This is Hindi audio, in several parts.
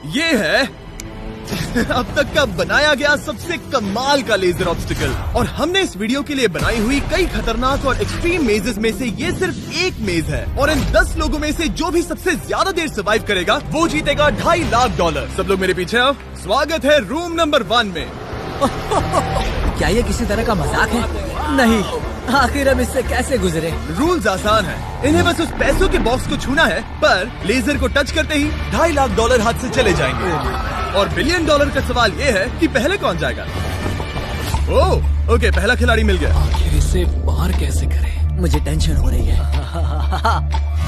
ये है अब तक का बनाया गया सबसे कमाल का लेजर ऑब्स्टिकल। और हमने इस वीडियो के लिए बनाई हुई कई खतरनाक और एक्सट्रीम मेजेस में से ये सिर्फ एक मेज है। और इन 10 लोगों में से जो भी सबसे ज्यादा देर सर्वाइव करेगा वो जीतेगा $2.5 लाख। सब लोग मेरे पीछे आओ। स्वागत है रूम नंबर 1 में। क्या ये किसी तरह का मजाक है? नहीं, आखिर हम इससे कैसे गुजरे? रूल्स आसान है, इन्हें बस उस पैसों के बॉक्स को छूना है, पर लेजर को टच करते ही $2.5 लाख हाथ से चले जाएंगे। और $1 बिलियन का सवाल ये है कि पहले कौन जाएगा। ओह ओके, पहला खिलाड़ी मिल गया। आखिर इसे पार कैसे करें? मुझे टेंशन हो रही है।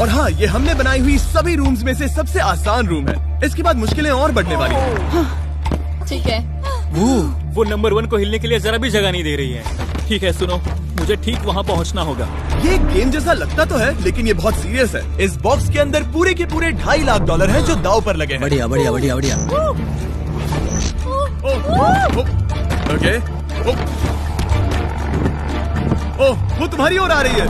और हाँ, ये हमने बनाई हुई सभी रूम्स में से सबसे आसान रूम है। इसके बाद मुश्किलें और बढ़ने वाली हैं। ठीक है। वो नंबर 1 को हिलने के लिए जरा भी जगह नहीं दे रही है। ठीक है, सुनो, मुझे ठीक वहाँ पहुँचना होगा। ये गेम जैसा लगता तो है, लेकिन ये बहुत सीरियस है। इस बॉक्स के अंदर पूरे के पूरे $2.5 लाख हैं जो दांव पर लगे हैं। बढ़िया बढ़िया बढ़िया बढ़िया। ओके। ओह, वो तुम्हारी ओर आ रही है।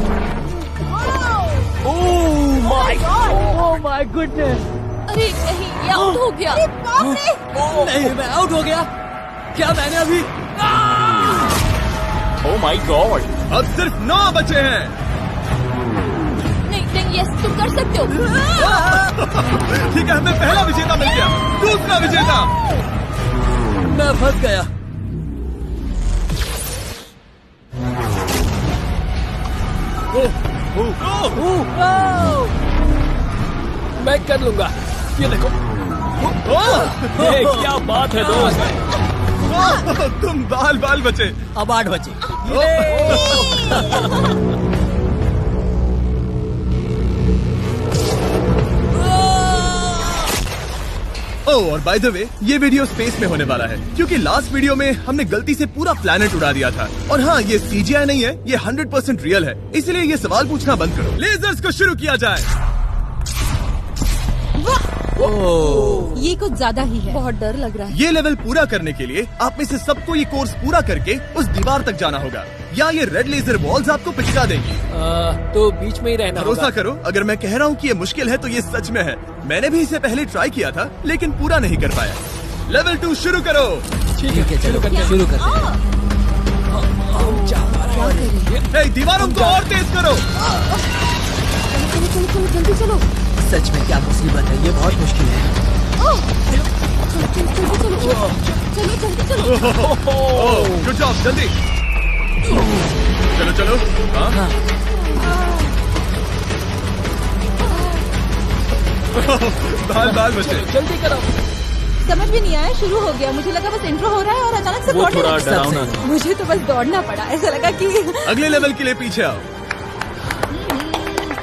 Oh my goodness. अरे नहीं, ये आउट हो गया। नहीं, मैं आउट हो गया। क्या मैंने अभी? Oh my God. अब सिर्फ 9 बचे हैं। नहीं, यस, तुम कर सकते हो। ठीक है, हमें पहला विजेता मिल गया। दूसरा विजेता। मैं फंस गया। मैं कर लूंगा। ये देखो। क्या बात है दोस्त। तुम बाल बचे। अब 8 बचे। ओह, और बाय द वे, ये वीडियो स्पेस में होने वाला है, क्योंकि लास्ट वीडियो में हमने गलती से पूरा प्लेनेट उड़ा दिया था। और हाँ, ये CGI नहीं है, ये 100% रियल है। इसलिए ये सवाल पूछना बंद करो। लेजर्स को शुरू किया जाए। ये कुछ ज्यादा ही है। बहुत डर लग रहा है। ये लेवल पूरा करने के लिए आप में से सबको ये कोर्स पूरा करके उस दीवार तक जाना होगा, या ये रेड लेजर वॉल्स आपको पिचका देंगी। तो बीच में ही रहना होगा। भरोसा करो, अगर मैं कह रहा हूँ कि ये मुश्किल है तो ये सच में है। मैंने भी इसे पहले ट्राई किया था, लेकिन पूरा नहीं कर पाया। लेवल 2 शुरू करो। ठीक है, चलो शुरू करते हैं। दीवारों को और तेज करो। चलो जल्दी चलो। सच में क्या मुसीबत है, ये बहुत मुश्किल है। चलो। गुड जॉब, जल्दी चलो। हाँ। बाल बचे। जल्दी करो। समझ भी नहीं आया, शुरू हो गया। मुझे लगा बस इंट्रो हो रहा है और अचानक से वो दौड़ने थोड़ा लगा। डरावना था। मुझे तो बस दौड़ना पड़ा। ऐसा लगा कि अगले लेवल के लिए पीछे आओ।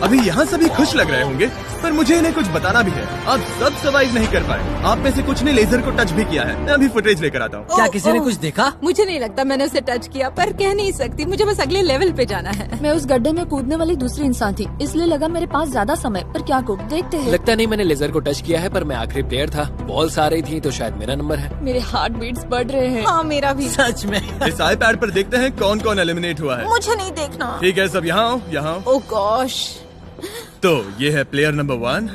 अभी यहाँ सभी खुश लग रहे होंगे, पर मुझे इन्हें कुछ बताना भी है। आप सब सर्वाइव नहीं कर पाए। आप में से कुछ ने लेजर को टच भी किया है। मैं अभी फुटेज लेकर आता हूँ। क्या किसी ने कुछ देखा? मुझे नहीं लगता मैंने उसे टच किया, पर कह नहीं सकती। मुझे बस अगले लेवल पे जाना है। मैं उस गड्ढे में कूदने वाली दूसरी इंसान थी, इसलिए लगा मेरे पास ज्यादा समय। पर क्या कूद, देखते हैं। लगता नहीं मैंने लेजर को टच किया है, पर मैं आखिरी प्लेयर था। बॉल्स आ रही थी तो शायद मेरा नंबर है। मेरे हार्ट बीट्स बढ़ रहे हैं। हाँ, मेरा भी। सच में। इस iPad पर देखते हैं कौन कौन एलिमिनेट हुआ है। मुझे नहीं देखना। ठीक है, सब यहाँ आओ। ओह गॉश। तो ये है प्लेयर नंबर 1।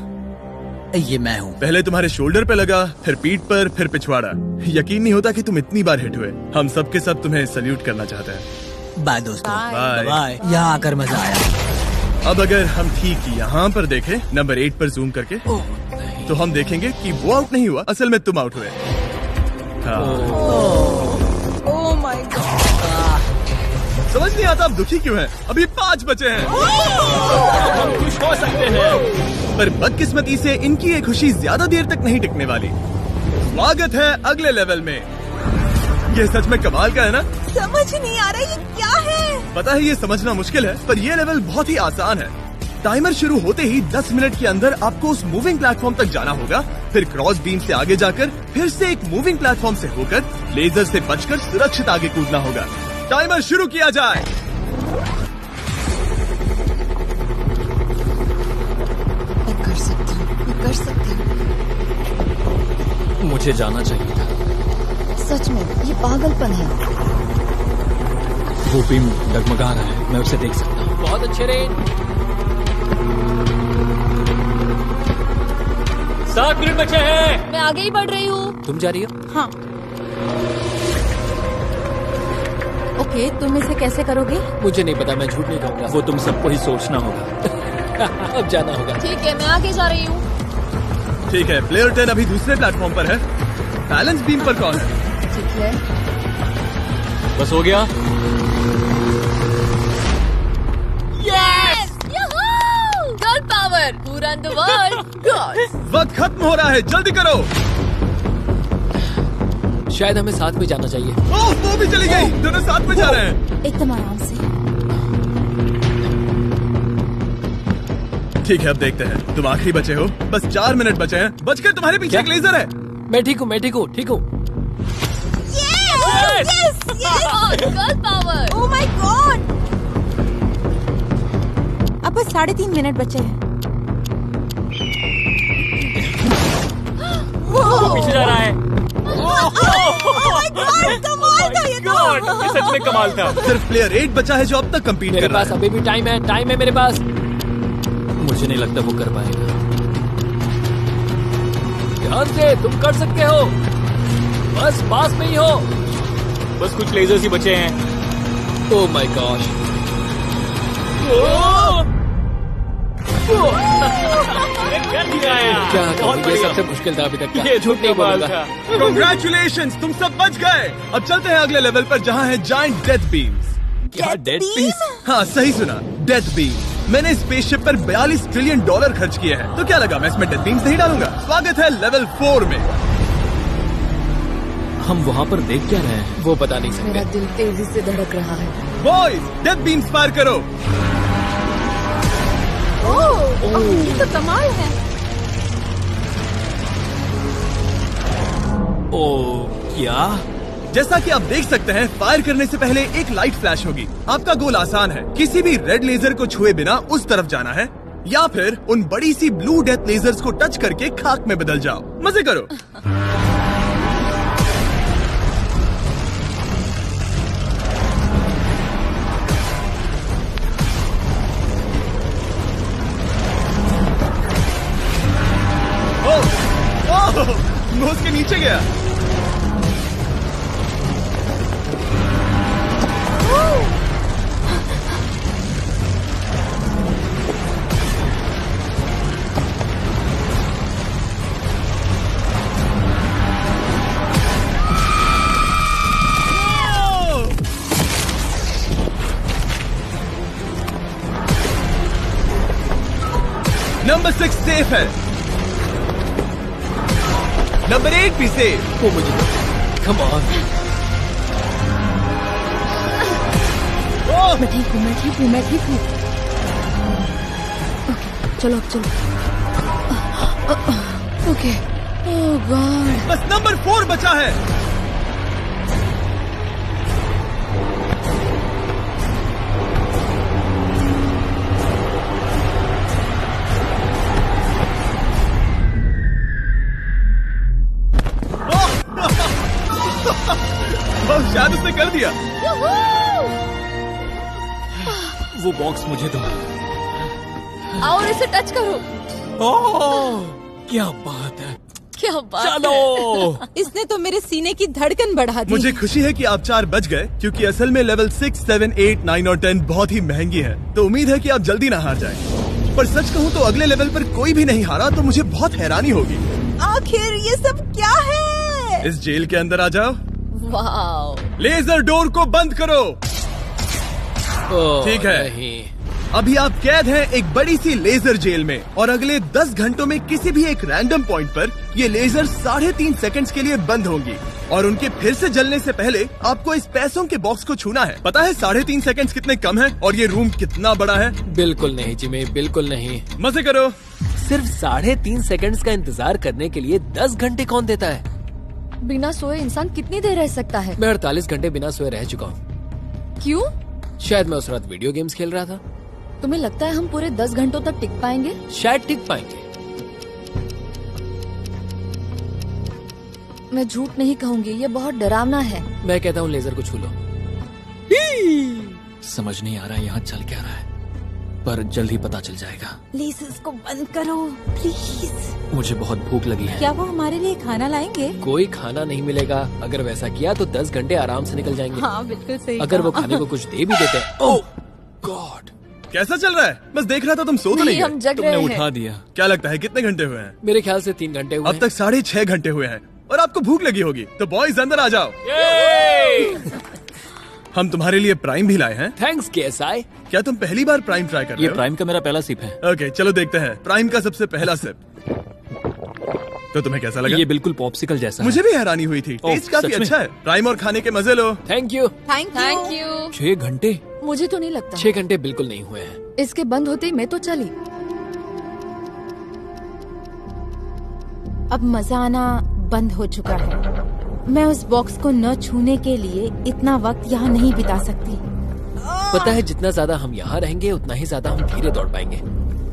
ये मैं हूँ। पहले तुम्हारे शोल्डर पे लगा, फिर पीठ पर, फिर पिछवाड़ा। यकीन नहीं होता कि तुम इतनी बार हिट हुए। हम सब के सब तुम्हें सल्यूट करना चाहते हैं। बाय दोस्तों। बाय। यहाँ आकर मजा आया। अब अगर हम ठीक यहाँ पर देखें, नंबर 8 पर जूम करके, तो हम देखेंगे कि वो आउट नहीं हुआ, असल में तुम आउट हुए। हाँ। Oh my God. समझ नहीं आता आप दुखी क्यों हैं? अभी 5 बचे हैं। हम खुश हो सकते हैं, पर बदकिस्मती से इनकी ये खुशी ज्यादा देर तक नहीं टिकने वाली। स्वागत है अगले लेवल में। ये सच में कमाल का है ना? समझ नहीं आ रहा ये क्या है। पता है ये समझना मुश्किल है, पर ये लेवल बहुत ही आसान है। टाइमर शुरू होते ही 10 मिनट के अंदर आपको उस मूविंग प्लेटफॉर्म तक जाना होगा, फिर क्रॉस बीम से आगे जाकर फिर से एक मूविंग प्लेटफॉर्म से होकर लेजर से बचकर सुरक्षित आगे कूदना होगा। टाइमर शुरू किया जाए। मैं कर सकती हूँ। मुझे जाना चाहिए था। सच में ये पागलपन है। वो बीम डगमगा रहा है, मैं उसे देख सकता हूँ। बहुत अच्छे रेन। 7 मिनट बचे हैं। मैं आगे ही बढ़ रही हूँ। तुम जा रही हो? हाँ। ओके, तुम इसे कैसे करोगे? मुझे नहीं पता, मैं झूठ नहीं कहूँगा। वो तुम सबको ही सोचना होगा। अब जाना होगा। ठीक है, मैं आगे जा रही हूँ। ठीक है, प्लेयर 10 अभी दूसरे प्लेटफॉर्म पर है। बैलेंस बीम पर कौन है? ठीक है। बस हो गया। यस! गर्ल पावर, पूरा द वर्ल्ड। गर्ल्स। वक्त खत्म हो रहा है, जल्दी करो। शायद हमें साथ में जाना चाहिए। ओह, वो भी चली गई। दोनों साथ में जा रहे हैं। एकदम आराम से। ठीक है, अब देखते हैं। तुम आखिरी बचे हो, बस 4 मिनट बचे हैं। बचकर तुम्हारे पीछे एक लेजर है। मैं ठीक हूँ, मैं ठीक हूँ, ठीक हूँ। Yes! Girl power. Oh my God! अब बस 3.5 मिनट बचे हैं। वो पीछे जा रहा है। कमाल था ये गॉड, ये सच में कमाल था। सिर्फ प्लेयर 8 बचा है जो अब तक कंपीट मेरे कर रहा पास है। अभी भी टाइम है, टाइम है मेरे पास। मुझे नहीं लगता वो कर पाएगा। ध्यान से, तुम कर सकते हो। बस पास में ही हो। बस कुछ लेजर्स ही बचे हैं। Oh my gosh. कर दिखाया। क्या बहुत कहूँ, ये बढ़िया। सबसे मुश्किल था अभी तक का। ये झूठ नहीं कमाल बोलूंगा। था। Congratulations, तुम सब बच गए। अब चलते हैं अगले लेवल पर जहाँ है जायंट डेथ बीम्स। क्या डेड पीस? हाँ, सही सुना, डेथ बीम। मैंने स्पेसशिप पर $42 ट्रिलियन खर्च किए हैं। तो क्या लगा मैं इसमें डेथ बीम्स नहीं डालूंगा? स्वागत है लेवल 4 में। हम वहाँ पर देख क्या रहे हैं? वो बता नहीं सकते। मेरा दिल तेजी से धड़क रहा है। बॉयज, डेथ बीम्स फायर करो। ओह, ये तो कमाल है। ओ, क्या? जैसा कि आप देख सकते हैं, फायर करने से पहले एक लाइट फ्लैश होगी। आपका गोल आसान है, किसी भी रेड लेजर को छुए बिना उस तरफ जाना है, या फिर उन बड़ी सी ब्लू डेथ लेजर्स को टच करके खाक में बदल जाओ। मजे करो। मैं उसके नीचे गया। नंबर 6 सेफ है। नंबर 8 भी सेफ। वो मुझे कम ऑन। मैं ठीक हूँ, मैं ठीक हूँ, मैं ठीक हूँ। ओके, चलो अब चलो। ओके। ओह गॉड। बस नंबर 4 बचा है। शायद उसने कर दिया। वो बॉक्स मुझे दो। आओ और इसे टच करो। ओह, क्या बात है। क्या बात चलो। है। इसने तो मेरे सीने की धड़कन बढ़ा दी। मुझे खुशी है कि आप 4 बच गए, क्योंकि असल में लेवल 6, 7, 8, 9 और 10 बहुत ही महंगी है। तो उम्मीद है कि आप जल्दी ना हार जाएं। पर सच कहूँ तो अगले लेवल पर कोई भी नहीं हारा तो मुझे बहुत हैरानी होगी। आखिर ये सब क्या है? इस जेल के अंदर आ जाओ। वाओ। लेजर डोर को बंद करो। ठीक है। नहीं। अभी आप कैद हैं एक बड़ी सी लेजर जेल में, और अगले 10 घंटों में किसी भी एक रैंडम पॉइंट पर ये लेजर 3.5 सेकंड्स के लिए बंद होंगी, और उनके फिर से जलने से पहले आपको इस पैसों के बॉक्स को छूना है। पता है 3.5 सेकंड्स कितने कम है, और ये रूम कितना बड़ा है? बिल्कुल नहीं जिमी, बिल्कुल नहीं। मजे करो। सिर्फ 3.5 सेकंड्स का इंतजार करने के लिए 10 घंटे कौन देता है? बिना सोए इंसान कितनी देर रह सकता है? मैं 48 घंटे बिना सोए रह चुका हूँ। क्यों? शायद मैं उस रात वीडियो गेम्स खेल रहा था। तुम्हें लगता है हम पूरे 10 घंटों तक टिक पाएंगे? शायद टिक पाएंगे। मैं झूठ नहीं कहूँगी, ये बहुत डरावना है। मैं कहता हूँ लेजर को छू लो। समझ नहीं आ रहा यहाँ चल क्या रहा है। पर जल्द ही पता चल जाएगा। प्लीज इसको बंद करो प्लीज। मुझे बहुत भूख लगी है। क्या वो हमारे लिए खाना लाएंगे? कोई खाना नहीं मिलेगा। अगर वैसा किया तो 10 घंटे आराम से निकल जाएंगे। हाँ बिल्कुल सही। अगर वो कहा। खाने को कुछ दे भी देते हैं। ओह गॉड, कैसा चल रहा है? बस देख रहा था तुम सो तो नहीं नहीं, हम गए? जग तुमने रहे उठा हैं। दिया। क्या लगता है कितने घंटे हुए हैं? मेरे ख्याल से 3 घंटे हुए अब तक 6.5 घंटे हुए हैं और आपको भूख लगी होगी। तो बॉयज अंदर आ जाओ। हम तुम्हारे लिए प्राइम भी लाए हैं। Thanks KSI। क्या तुम पहली बार प्राइम ट्राई कर ये रहे हो? प्राइम का मेरा पहला सिप है। ओके चलो देखते हैं प्राइम का सबसे पहला सिप। तो तुम्हें कैसा लगा? ये बिल्कुल पॉप्सिकल जैसा मुझे भी हैरानी हुई थी। ओह, टेस्ट काफी सच में? अच्छा है। प्राइम और खाने के मजे लो। Thank you. Thank you. 6 घंटे। मुझे तो नहीं लगता। 6 घंटे बिल्कुल नहीं हुए हैं। इसके बंद होते ही मैं तो चली। अब मजा आना बंद हो चुका है। मैं उस बॉक्स को न छूने के लिए इतना वक्त यहाँ नहीं बिता सकती। पता है जितना ज्यादा हम यहाँ रहेंगे उतना ही ज्यादा हम धीरे दौड़ पाएंगे।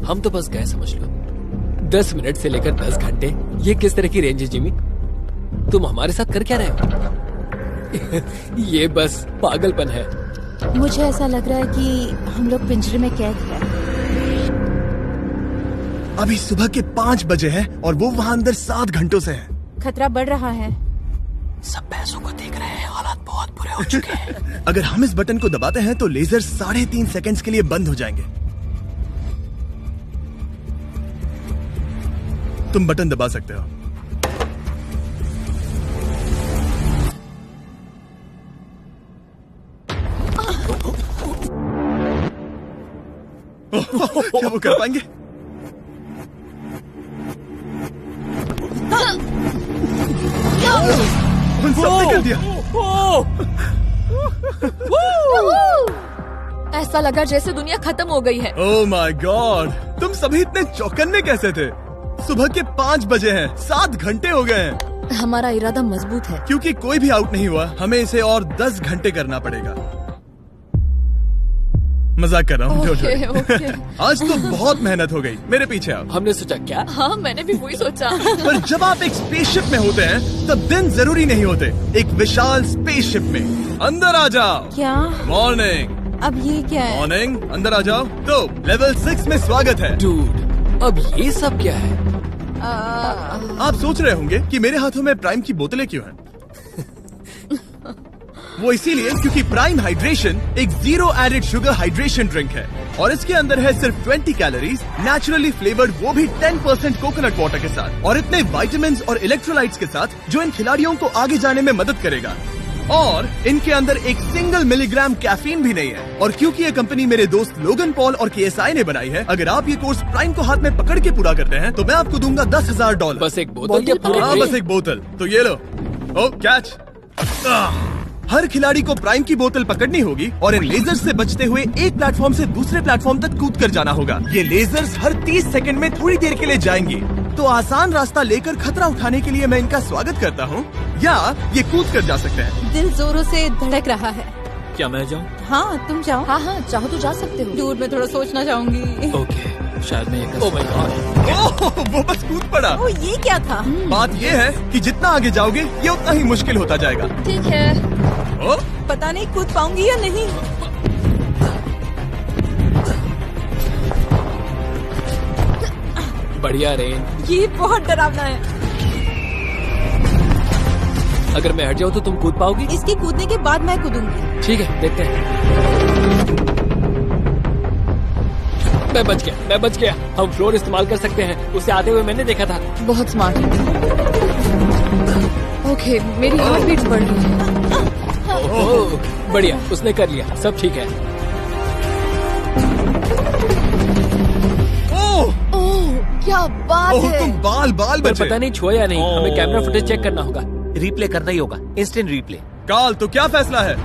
हम तो बस गए समझ लो। 10 मिनट से लेकर 10 घंटे, ये किस तरह की रेंज है जिमी? तुम हमारे साथ कर क्या रहे हो? ये बस पागलपन है। मुझे ऐसा लग रहा है कि हम लोग पिंजरे में कैद हैं। अभी सुबह के 5 बजे हैं और वो वहाँ अंदर 7 घंटों से है। खतरा बढ़ रहा है। सब पैसों को देख रहे हैं, हालात बहुत बुरे हो चुके हैं। अगर हम इस बटन को दबाते हैं तो लेजर 3.5 सेकंड्स के लिए बंद हो जाएंगे। तुम बटन दबा सकते हो। क्या वो कर पाएंगे? उन सबने कर दिया। ऐसा लगा जैसे दुनिया खत्म हो गई है। ओह माय गॉड, तुम सभी इतने चौकन्ने कैसे थे? सुबह के 5 बजे हैं, 7 घंटे हो गए हैं। हमारा इरादा मजबूत है। क्योंकि कोई भी आउट नहीं हुआ, हमें इसे और 10 घंटे करना पड़ेगा। मजाक कर रहा हूँ। Okay, okay. आज तो बहुत मेहनत हो गई। मेरे पीछे आओ। हमने सोचा क्या? हाँ मैंने भी वही सोचा। पर जब आप एक स्पेसशिप में होते हैं तब दिन जरूरी नहीं होते। एक विशाल स्पेसशिप में अंदर आ जाओ। क्या? मॉर्निंग। अब ये क्या है? मॉर्निंग, अंदर आ जाओ। तो लेवल 6 में स्वागत है। डूड, अब ये सब क्या है? आप सोच रहे होंगे कि मेरे हाथों में प्राइम की बोतलें क्यों हैं? वो इसीलिए क्योंकि प्राइम हाइड्रेशन एक 0 एडेड शुगर हाइड्रेशन ड्रिंक है और इसके अंदर है सिर्फ 20 कैलोरीज, नेचुरली फ्लेवर्ड, वो भी 10% कोकोनट वाटर के साथ, और इतने विटामिन्स और इलेक्ट्रोलाइट्स के साथ जो इन खिलाड़ियों को आगे जाने में मदद करेगा। और इनके अंदर एक सिंगल मिलीग्राम कैफीन भी नहीं है। और क्योंकि ये कंपनी मेरे दोस्त लोगन पॉल और KSI ने बनाई है, अगर आप ये कोर्स प्राइम को हाथ में पकड़ के पूरा करते हैं तो मैं आपको दूंगा $10,000। बस एक बोतल या पूरे हाँ, ट्रे? बस एक बोतल। तो ये लो। ओ कैच। हर खिलाड़ी को प्राइम की बोतल पकड़नी होगी और इन लेजर्स से बचते हुए एक प्लेटफॉर्म से दूसरे प्लेटफॉर्म तक कूद कर जाना होगा। ये लेजर्स हर 30 सेकंड में थोड़ी देर के लिए जाएंगी। तो आसान रास्ता लेकर खतरा उठाने के लिए मैं इनका स्वागत करता हूँ, या ये कूद कर जा सकते हैं। दिल जोरों से धड़क रहा है। क्या मैं जाऊँ? हाँ तुम जाओ। हाँ हाँ चाहो तो जा सकते हो। दूर में थोड़ा सोचना चाहूंगी। ओके, शायद मैं ये कर ओह माय गॉड। ओह, वो बस कूद पड़ा। ओ ये क्या था? बात ये है कि जितना आगे जाओगे ये उतना ही मुश्किल होता जाएगा। ठीक है। ओ, पता नहीं कूद पाऊंगी या नहीं। बढ़िया रेंज। ये बहुत डरावना है। अगर मैं हट जाऊँ तो तुम कूद पाओगी? इसके कूदने के बाद मैं कूदूंगी। ठीक है, देखते हैं। मैं बच गया। हम फ्लोर इस्तेमाल कर सकते हैं, उसे आते हुए मैंने देखा था। बहुत स्मार्ट। ओके मेरी हार्ट बीट बढ़ रही है। ओह, बढ़िया, उसने कर लिया, सब ठीक है। ओह, ओह क्या बात ओह, है। तुम बाल पर बचे। पता नहीं छुआ या नहीं, हमें कैमरा फुटेज चेक करना होगा। रिप्ले करना ही होगा, इंस्टेंट रिप्ले। काल, तो क्या फैसला है?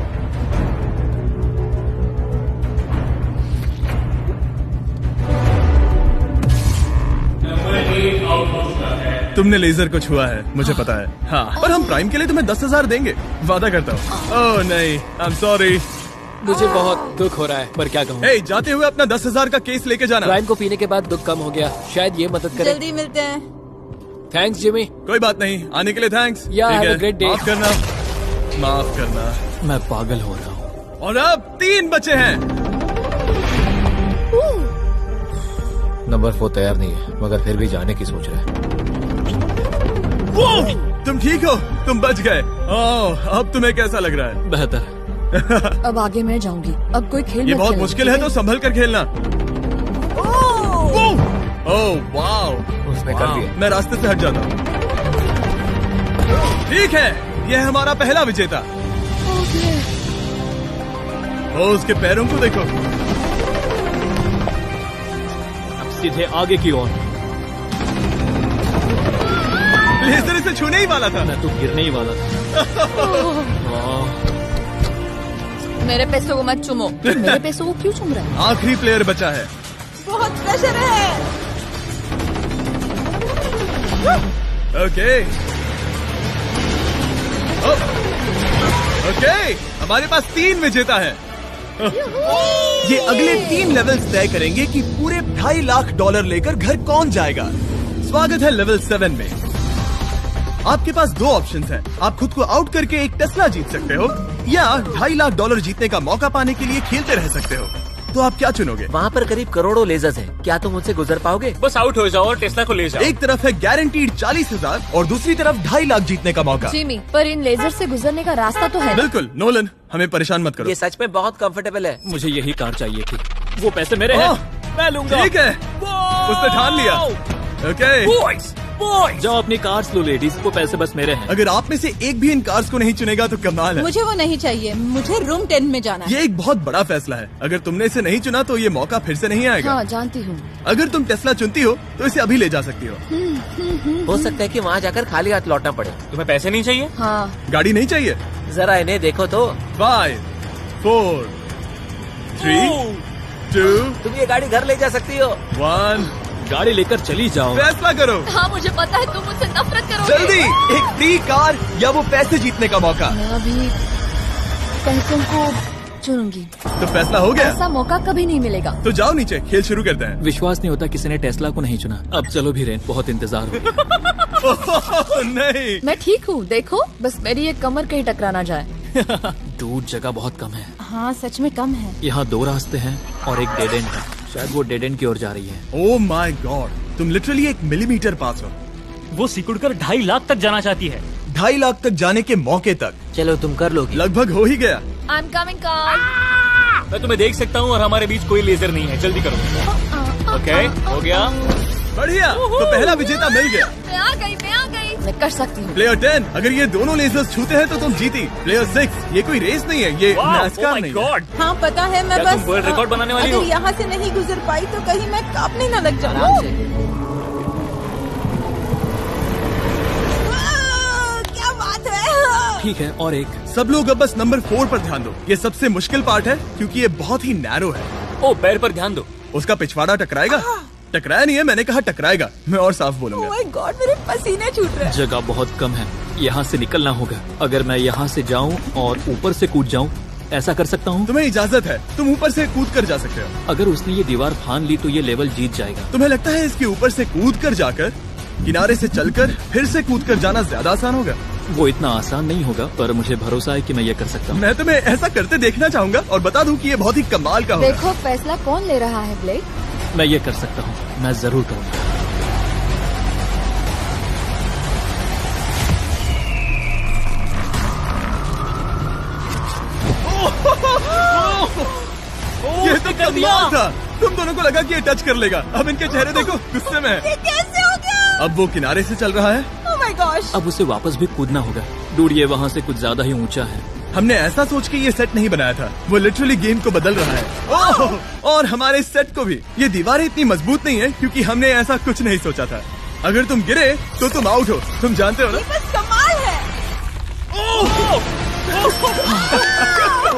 तुमने लेजर को छुआ है, मुझे पता है। हाँ, पर हम प्राइम के लिए तुम्हें 10,000 देंगे, वादा करता हूँ। ओह नहीं, आई एम सॉरी। मुझे बहुत दुख हो रहा है, पर क्या कहूँ। हे, जाते हुए अपना 10,000 का केस लेके जाना। प्राइम को पीने के बाद दुख कम हो गया, शायद ये मदद करे। जल्दी मिलते हैं। Thanks Jimmy. कोई बात नहीं, आने के लिए थैंक्स। Yeah, ठीक have है, a great day. माफ करना। मैं पागल हो रहा हूँ। और अब 3 बचे हैं। नंबर 4 तैयार नहीं है, मगर फिर भी जाने की सोच रहा है। तुम ठीक हो? तुम बच गए। अब तुम्हें कैसा लग रहा है? बेहतर। अब आगे मैं जाऊंगी। अब कोई खेल ये मत बहुत खेलना, मुश्किल है, ठीक तो संभल कर खेलना। ओह वाओ, उसने कर दिया। मैं रास्ते से हट जाता हूँ। ठीक है, यह हमारा पहला विजेता। ओ, उसके पैरों को देखो। अब सीधे आगे की ओर। लेजर इसे छूने ही वाला था। मैं तो गिरने ही वाला था। मेरे पैसों को मत चुमो। मेरे पैसों को क्यों चुम रहा है? आखिरी प्लेयर बचा है। बहुत प्रेशर है। ओके ओके, हमारे पास 3 विजेता है। ये अगले 3 लेवल्स तय करेंगे कि पूरे $2.5 लाख लेकर घर कौन जाएगा। स्वागत है लेवल 7 में। आपके पास 2 ऑप्शंस हैं। आप खुद को आउट करके एक टेस्ला जीत सकते हो, या $2.5 लाख जीतने का मौका पाने के लिए खेलते रह सकते हो। तो आप क्या चुनोगे? वहाँ पर करीब करोड़ों लेजर्स हैं। क्या तुम उनसे गुजर पाओगे? बस आउट हो जाओ और टेस्ला को ले जाओ। एक तरफ है गारंटीड 40,000 और दूसरी तरफ $2.5 लाख जीतने का मौका। जिमी, पर इन लेजर से गुजरने का रास्ता तो है ना? बिल्कुल नोलन, हमें परेशान मत करो। ये सच में बहुत कंफर्टेबल है। मुझे यही कार चाहिए थी। वो पैसे मेरे हैं, मैं लूंगा। ठीक है, उसने ठान लिया। ओके, बॉयज जाओ अपनी कार्स लो लेडीज, वो पैसे बस मेरे हैं। अगर आप में से एक भी इन कार्स को नहीं चुनेगा तो कमाल है। मुझे वो नहीं चाहिए, मुझे रूम 10 में जाना है। ये एक बहुत बड़ा फैसला है। अगर तुमने इसे नहीं चुना तो ये मौका फिर से नहीं आएगा। हाँ जानती हूँ। अगर तुम टेस्ला चुनती हो तो इसे अभी ले जा सकती हो। हो सकता है कि वहाँ जाकर खाली हाथ लौटना पड़े। तुम्हें पैसे नहीं चाहिए? हाँ गाड़ी नहीं चाहिए? जरा इन्हें देखो तो। 5 4 3 2 तुम ये गाड़ी घर ले जा सकती हो। 1, गाड़ी लेकर चली जाओ। फैसला करो हाँ, मुझे पता है तुम मुझसे नफरत करोगे। जल्दी, एक फ्री कार या वो पैसे जीतने का मौका। मैं अभी पैसों को चुनूंगी। तो फैसला हो गया? ऐसा मौका कभी नहीं मिलेगा। तो जाओ नीचे, खेल शुरू करते हैं। विश्वास नहीं होता किसी ने टेस्ला को नहीं चुना। अब चलो भी रेन, बहुत इंतजार हो। नहीं, मैं ठीक हूँ, देखो बस मेरी एक कमर कहीं टकरा ना जाए। दूर जगह बहुत कम है। हाँ सच में कम है। यहाँ 2 रास्ते हैं और एक डेड एंड है। शायद वो डेड एंड की ओर जा रही है। ओह माय गॉड, तुम लिटरली 1 मिलीमीटर पास हो। वो सिकुड़कर 2.5 लाख तक जाना चाहती है। 2.5 लाख तक जाने के मौके तक चलो तुम कर लोगी। लगभग हो ही गया। I am coming car. मैं तुम्हें देख सकता हूँ और हमारे बीच कोई लेजर नहीं है। जल्दी करो। ओके, हो गया। बढ़िया, तो पहला विजेता मिल गया। मैं आ गई। मैं कर सकती हूँ। प्लेयर 10, अगर ये दोनों लेजर्स छूते हैं तो तुम जीती। प्लेयर 6, ये कोई रेस नहीं है, ये NASCAR नहीं है। हाँ पता है, मैं क्या बस तुम वर्ल्ड रिकॉर्ड बनाने वाली हो? अगर यहाँ से नहीं गुजर पाई तो कहीं मैं कांपने न लग जाऊँ। क्या बात है। ठीक है, और एक। सब लोग अब बस नंबर 4 पर ध्यान दो। ये सबसे मुश्किल पार्ट है क्योंकि ये बहुत ही नैरो है। ओ, पैर पर ध्यान दो। उसका पिछवाड़ा टकराएगा। टकराया नहीं है, मैंने कहा टकराएगा। मैं और साफ बोलूंगा। ओह माय गॉड, मेरे पसीने छूट रहे हैं। जगह बहुत कम है, यहाँ से निकलना होगा। अगर मैं यहाँ से जाऊँ और ऊपर से कूद जाऊँ, ऐसा कर सकता हूँ? तुम्हें इजाजत है, तुम ऊपर से कूद कर जा सकते हो। अगर उसने ये दीवार फान ली तो ये लेवल जीत जाएगा। तुम्हें लगता है इसके ऊपर से कूद कर जाकर किनारे से चलकर फिर से कूद कर जाना ज्यादा आसान होगा? वो इतना आसान नहीं होगा, पर मुझे भरोसा है कि मैं ये कर सकता हूँ। मैं तुम्हें ऐसा करते देखना चाहूंगा और बता दूं कि ये बहुत ही कमाल का होगा। देखो फैसला कौन ले रहा है ब्लेक। मैं ये कर सकता हूँ, मैं जरूर करूँगा। ये तो कमाल था। तुम दोनों को लगा कि ये टच कर लेगा। अब इनके चेहरे देखो, गुस्से में है। ये कैसे हो गया? अब वो किनारे से चल रहा है। Oh my gosh. अब उसे वापस भी कूदना होगा। डूड, ये वहाँ से कुछ ज्यादा ही ऊंचा है। हमने ऐसा सोच के ये सेट नहीं बनाया था। वो लिटरली गेम को बदल रहा है। ओह! और हमारे सेट को भी। ये दीवारें इतनी मजबूत नहीं है क्योंकि हमने ऐसा कुछ नहीं सोचा था। अगर तुम गिरे तो तुम आउट हो, तुम जानते हो ना। बस कमाल है।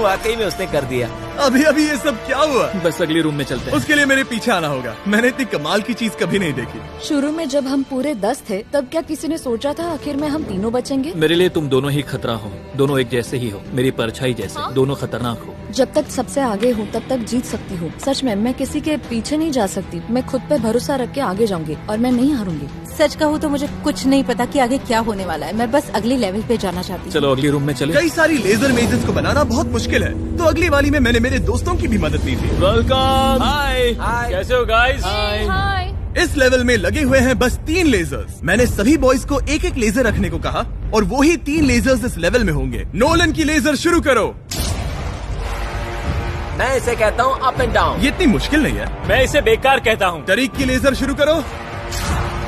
वाकई में उसने कर दिया। अभी अभी ये सब क्या हुआ? बस अगले रूम में चलते हैं। उसके लिए मेरे पीछे आना होगा। मैंने इतनी कमाल की चीज कभी नहीं देखी। शुरू में जब हम पूरे 10 थे तब क्या किसी ने सोचा था आखिर में हम तीनों बचेंगे? मेरे लिए तुम दोनों ही खतरा हो, दोनों एक जैसे ही हो, मेरी परछाई जैसे। दोनों खतरनाक हो। जब तक सबसे आगे हूँ तब तक जीत सकती हूँ। सच में मैं किसी के पीछे नहीं जा सकती। मैं खुद पे भरोसा रख के आगे जाऊंगी और मैं नहीं हारूंगी। सच कहूँ तो मुझे कुछ नहीं पता कि आगे क्या होने वाला है। मैं बस अगली लेवल पे जाना चाहती हूँ। चलो अगले रूम में चले। कई सारी लेजर मेजेस को बनाना बहुत मुश्किल है, तो अगली वाली में मैंने मेरे दोस्तों की भी मदद ली थी। वेलकम। हाय, हाय। कैसे हो गाइस? हाय। इस लेवल में लगे हुए हैं बस 3 लेजर्स। मैंने सभी बॉयज को एक एक लेजर रखने को कहा और वो ही 3 लेजर्स इस लेवल में होंगे। नोलन की लेजर शुरू करो। मैं इसे कहता हूँ अप एंड डाउन। ये इतनी मुश्किल नहीं है। मैं इसे बेकार कहता हूँ। तरीक की लेजर शुरू करो।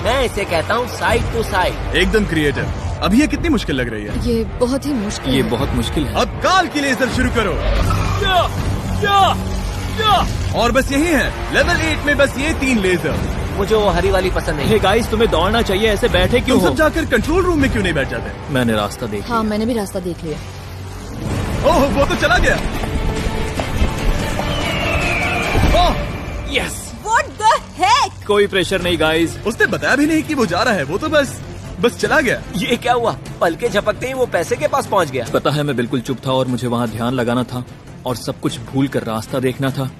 मैं इसे कहता हूँ साइड टू साइड। एकदम क्रिएटिव। अब ये कितनी मुश्किल लग रही है। ये बहुत ही मुश्किल ये है। बहुत मुश्किल है। अब काल की लेजर शुरू करो। और बस यही है लेवल 8 में, बस ये 3 लेजर। मुझे वो हरी वाली पसंद नहीं। हे गाइस, तुम्हें दौड़ना चाहिए, ऐसे बैठे क्यों तुम हो? सब जाकर कंट्रोल रूम में क्यों नहीं बैठ जाते? मैंने रास्ता देख हाँ, लिया। मैंने भी रास्ता देख लिया। ओह, वो तो चला गया। ओह, यस। What the heck? कोई प्रेशर नहीं गाइस। उसने बताया भी नहीं कि वो जा रहा है, वो तो बस चला गया। ये क्या हुआ? पलके झपकते ही वो पैसे के पास पहुँच गया। पता है, मैं बिल्कुल चुप था और मुझे वहाँ ध्यान लगाना था और सब कुछ भूल कर रास्ता देखना था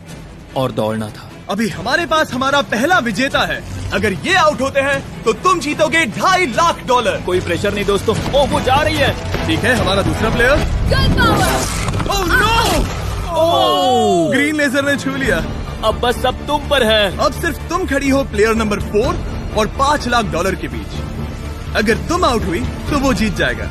और दौड़ना था। अभी हमारे पास हमारा पहला विजेता है। अगर ये आउट होते हैं तो तुम जीतोगे $2.5 लाख। कोई प्रेशर नहीं दोस्तों। ओह, वो जा रही है। ठीक है, हमारा दूसरा player. Oh no! Oh, green laser ने छू लिया। अब बस सब तुम पर है। अब सिर्फ तुम खड़ी हो प्लेयर नंबर 4 और $5 लाख के बीच। अगर तुम आउट हुई तो वो जीत जाएगा।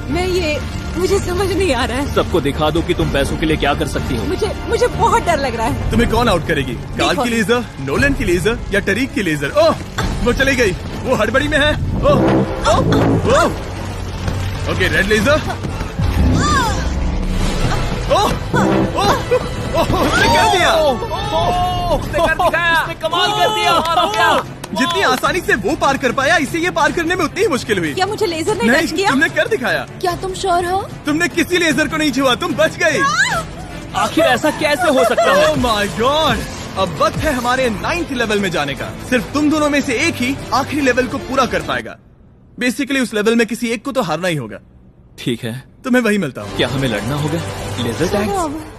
मुझे समझ नहीं आ रहा है। सबको दिखा दो कि तुम पैसों के लिए क्या कर सकती हो। मुझे बहुत डर लग रहा है। तुम्हें कौन आउट करेगी? काल की लेजर, नोलन की लेजर या टरीक की लेजर? ओह, वो चली गई। वो हड़बड़ी में है। Oh, oh, oh. Okay, red laser. Oh, oh, oh, उसने कर दिया। उसने कमाल कर दिया। जितनी आसानी से वो पार कर पाया, इसे ये पार करने में उतनी ही मुश्किल हुई। क्या मुझे लेजर ने नहीं, टच किया? तुमने कर दिखाया। क्या तुम श्योर हो? तुमने किसी लेजर को नहीं छुआ, तुम बच गई। आखिर ऐसा कैसे हो सकता है? Oh my God! अब वक्त है हमारे 9th लेवल में जाने का। सिर्फ तुम दोनों में से एक ही आखिरी लेवल को पूरा कर पाएगा। बेसिकली उस लेवल में किसी एक को तो हारना ही होगा। ठीक है, तुम्हें वही मिलता हूँ। क्या हमें लड़ना होगा? Laser tag?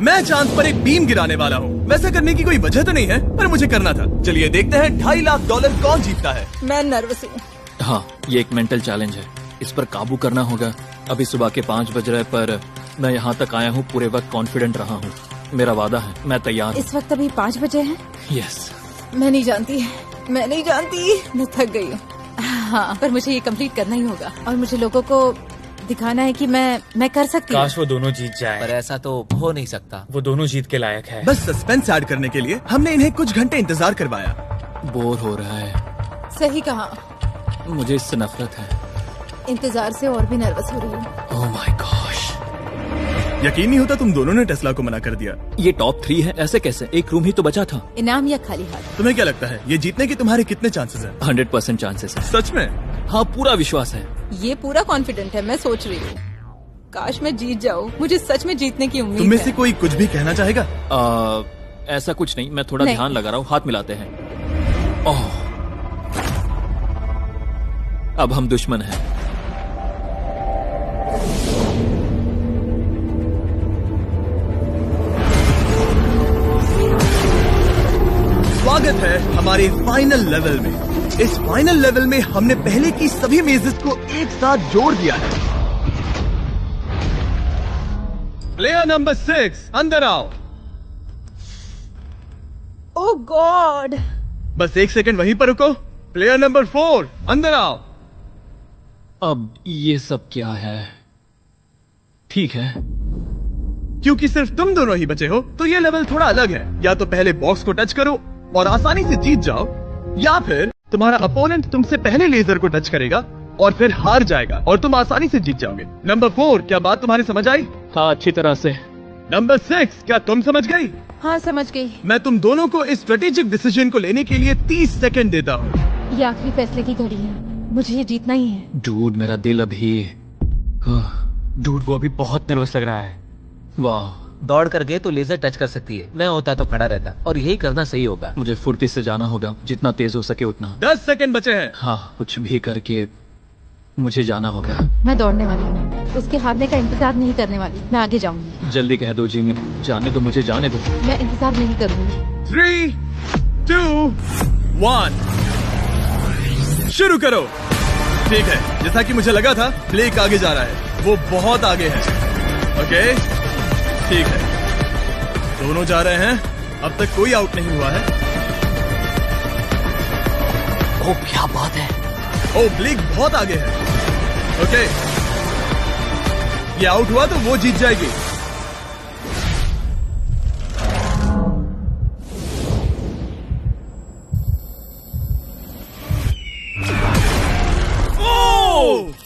मैं चांद पर एक बीम गिराने वाला हूँ। वैसा करने की कोई वजह तो नहीं है, पर मुझे करना था। चलिए देखते हैं $2.5 लाख कौन जीतता है। मैं नर्वस हूँ। हाँ, ये एक मेंटल चैलेंज है। इस पर काबू करना होगा। अभी सुबह के 5 बज रहे, पर मैं यहाँ तक आया हूँ पूरे वक्त कॉन्फिडेंट रहा हूँ। मेरा वादा है, मैं तैयार हूँ। इस वक्त अभी 5 बजे हैं। यस। मैं नहीं जानती, मैं थक गई हूँ। हाँ, पर मुझे ये कंप्लीट करना ही होगा और मुझे लोगों को दिखाना है कि मैं कर सकती हूँ। काश वो दोनों जीत पर जाए। ऐसा तो हो नहीं सकता। वो दोनों जीत के लायक है। बस सस्पेंस ऐड करने के लिए हमने इन्हें कुछ घंटे इंतजार करवाया। बोर हो रहा है। सही कहा। मुझे इससे नफरत है। इंतजार से और भी नर्वस हो रही हूँ। Oh my gosh. यकीन नहीं होता तुम दोनों ने टेस्ला को मना कर दिया। ये टॉप 3 है, ऐसे कैसे? एक रूम ही तो बचा था। इनाम या खाली हाथ? तुम्हें क्या लगता है ये जीतने के तुम्हारे कितने चांसेस हैं? 100% चांसेस है। सच में? हाँ, पूरा विश्वास है। ये पूरा कॉन्फिडेंट है। मैं सोच रही हूँ काश मैं जीत जाऊँ। मुझे सच में जीतने की उम्मीद तुम में है। से कोई कुछ भी कहना चाहेगा? ऐसा कुछ नहीं, मैं थोड़ा नहीं। ध्यान लगा रहा हूँ। हाथ मिलाते हैं। ओह, अब हम दुश्मन हैं। स्वागत है हमारे फाइनल लेवल में। इस फाइनल लेवल में हमने पहले की सभी मेजेस को एक साथ जोड़ दिया है। प्लेयर नंबर 6 अंदर आओ। ओह गॉड। बस 1 सेकंड वहीं पर रुको। प्लेयर नंबर 4 अंदर आओ। अब ये सब क्या है? ठीक है। क्योंकि सिर्फ तुम दोनों ही बचे हो तो ये लेवल थोड़ा अलग है। या तो पहले बॉक्स को टच करो और आसानी से जीत जाओ, या फिर तुम्हारा अपोनेंट तुमसे पहले लेजर को टच करेगा और फिर हार जाएगा और तुम आसानी से जीत जाओगे। नंबर 4, क्या बात तुम्हारी समझ आई? हाँ, अच्छी तरह से। नंबर 6, क्या तुम समझ गई? हाँ, समझ गई। मैं तुम दोनों को इस स्ट्रेटेजिक डिसीजन को लेने के लिए 30 सेकंड देता हूँ। ये आखिरी फैसले की घड़ी है। मुझे ये जीतना ही है। डूड, मेरा दिल अभी डूड वो अभी बहुत नर्वस लग रहा है। वाह। दौड़ कर गए तो लेजर टच कर सकती है। मैं होता तो खड़ा रहता और यही करना सही होगा। मुझे फुर्ती से जाना होगा, जितना तेज हो सके उतना। 10 सेकंड बचे हैं। हाँ, कुछ भी करके मुझे जाना होगा। मैं दौड़ने वाली हूँ। उसके हारने का इंतजार नहीं करने वाली। मैं आगे जाऊंगी। जल्दी कह दो जिमी, जाने दो, मुझे जाने दो। मैं इंतजार नहीं करूंगी। 3, 2, 1 शुरू करो। ठीक है, जैसा कि मुझे लगा था, ब्लेक आगे जा रहा है। वो बहुत आगे है। ओके, ठीक है, दोनों जा रहे हैं। अब तक कोई आउट नहीं हुआ है। ओ क्या बात है। ओ ब्लेक बहुत आगे है। ओके, ये आउट हुआ तो वो जीत जाएगी।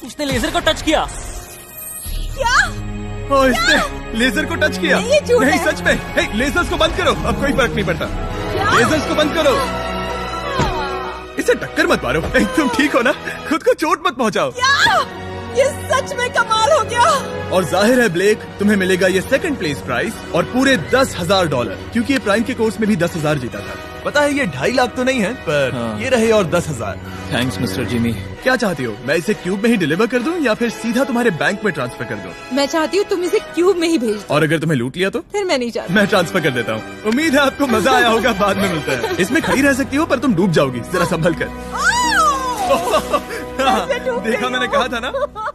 उसने लेजर को टच किया। ओ, इसने लेजर को टच किया। नहीं, ये झूठ नहीं है। सच में। हे, लेजर्स को बंद करो, अब कोई फर्क नहीं पड़ता। लेजर्स को बंद करो। इसे टक्कर मत मारो। हे, तुम ठीक हो ना? खुद को चोट मत पहुंचाओ। ये सच में कमाल हो गया। और जाहिर है ब्लेक, तुम्हें मिलेगा ये सेकंड प्लेस प्राइज और पूरे $10,000, क्योंकि ये प्राइम के कोर्स में भी 10,000 जीता था। पता है ये 2.5 लाख तो नहीं है, पर हाँ। ये रहे और 10,000। Thanks mister Jimmy. क्या चाहती हो, मैं इसे क्यूब में ही डिलीवर कर दूं या फिर सीधा तुम्हारे बैंक में ट्रांसफर कर दूं? मैं चाहती हूँ तुम इसे क्यूब में ही भेज दो। और अगर तुम्हें लूट लिया तो? फिर मैं नहीं चाहती। मैं ट्रांसफर कर देता हूँ। उम्मीद है आपको मजा आया होगा। बाद में मिलते हैं। इसमें खड़ी रह सकती हो पर तुम डूब जाओगी, जरा संभल कर। मैं डूब गई देखा, मैंने हूँ। कहा था ना।